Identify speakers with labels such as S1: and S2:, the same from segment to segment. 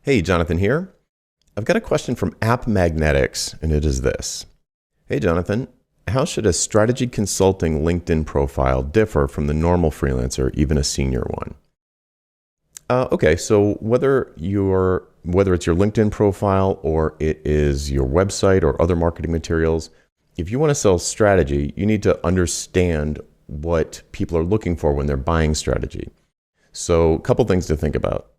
S1: Hey, Jonathan here. I've got a question from App Magnetics, and it is this. Hey, Jonathan, how should a strategy consulting LinkedIn profile differ from the normal freelancer, even a senior one? Okay, so whether it's your LinkedIn profile or it is your website or other marketing materials, if you want to sell strategy, you need to understand what people are looking for when they're buying strategy. So a couple things to think about.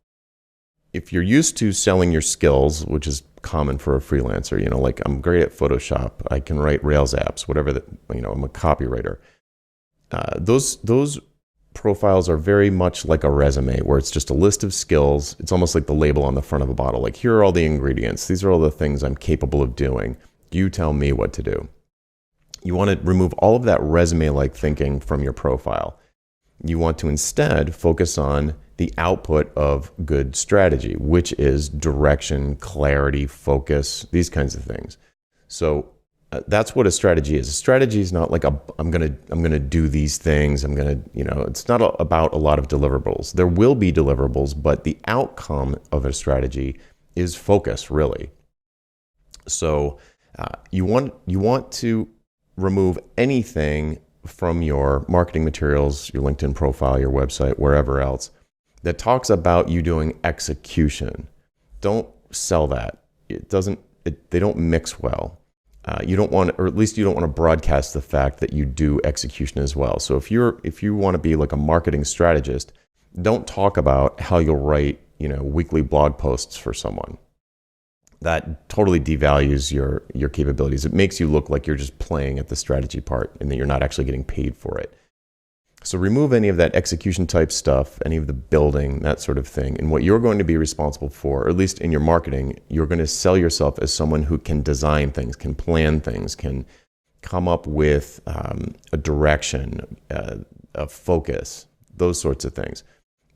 S1: If you're used to selling your skills, which is common for a freelancer, like I'm great at Photoshop, I can write Rails apps, whatever that, I'm a copywriter. Those profiles are very much like a resume where it's just a list of skills. It's almost like the label on the front of a bottle. Like, here are all the ingredients. These are all the things I'm capable of doing. You tell me what to do. You want to remove all of that resume-like thinking from your profile. You want to instead focus on the output of good strategy, which is direction, clarity, focus, these kinds of things. So that's what a strategy is. A strategy is not like I'm gonna do these things. It's not about a lot of deliverables. There will be deliverables, but the outcome of a strategy is focus, really. So you want to remove anything from your marketing materials, your LinkedIn profile, your website, wherever else, that talks about you doing execution. Don't sell that. They don't mix well. You don't want, or at least you don't want to broadcast the fact that you do execution as well. So if you want to be like a marketing strategist, don't talk about how you'll write, weekly blog posts for someone. That totally devalues your capabilities. It makes you look like you're just playing at the strategy part and that you're not actually getting paid for it. So remove any of that execution type stuff, any of the building, that sort of thing. And what you're going to be responsible for, or at least in your marketing, you're going to sell yourself as someone who can design things, can plan things, can come up with a direction, a focus, those sorts of things.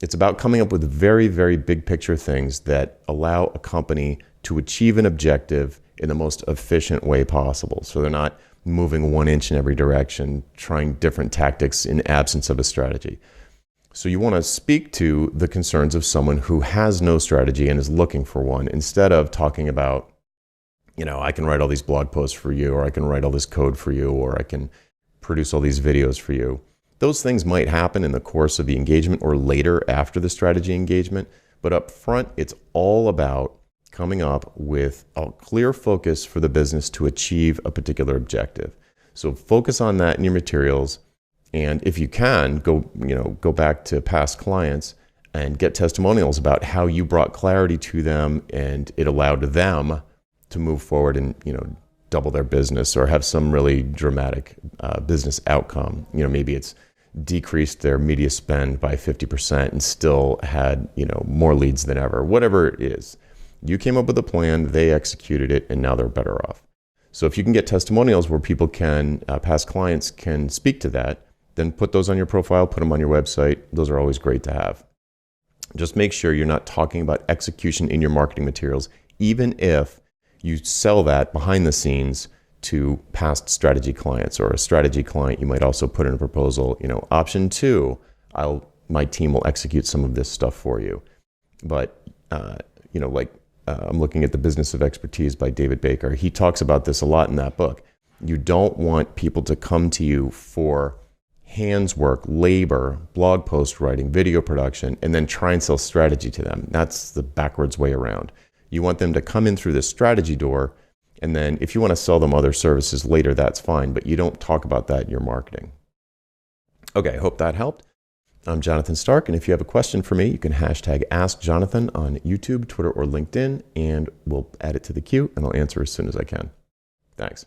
S1: It's about coming up with very, very big picture things that allow a company to achieve an objective in the most efficient way possible. So they're not moving 1 inch in every direction, trying different tactics in absence of a strategy. So you want to speak to the concerns of someone who has no strategy and is looking for one, instead of talking about, I can write all these blog posts for you, or I can write all this code for you, or I can produce all these videos for you. Those things might happen in the course of the engagement or later after the strategy engagement, but up front, it's all about coming up with a clear focus for the business to achieve a particular objective. So focus on that in your materials. And if you can, go back to past clients and get testimonials about how you brought clarity to them and it allowed them to move forward and, double their business or have some really dramatic business outcome. Maybe it's decreased their media spend by 50% and still had, more leads than ever, whatever it is. You came up with a plan, they executed it, and now they're better off. So if you can get testimonials where people can, past clients can speak to that, then put those on your profile, put them on your website. Those are always great to have. Just make sure you're not talking about execution in your marketing materials, even if you sell that behind the scenes to past strategy clients, or a strategy client. You might also put in a proposal, option 2, my team will execute some of this stuff for you. But, I'm looking at The Business of Expertise by David Baker. He talks about this a lot in that book. You don't want people to come to you for hands work, labor, blog post writing, video production, and then try and sell strategy to them. That's the backwards way around. You want them to come in through the strategy door, and then if you want to sell them other services later, that's fine, but you don't talk about that in your marketing. Okay, I hope that helped. I'm Jonathan Stark, and if you have a question for me, you can hashtag AskJonathan on YouTube, Twitter, or LinkedIn, and we'll add it to the queue, and I'll answer as soon as I can. Thanks.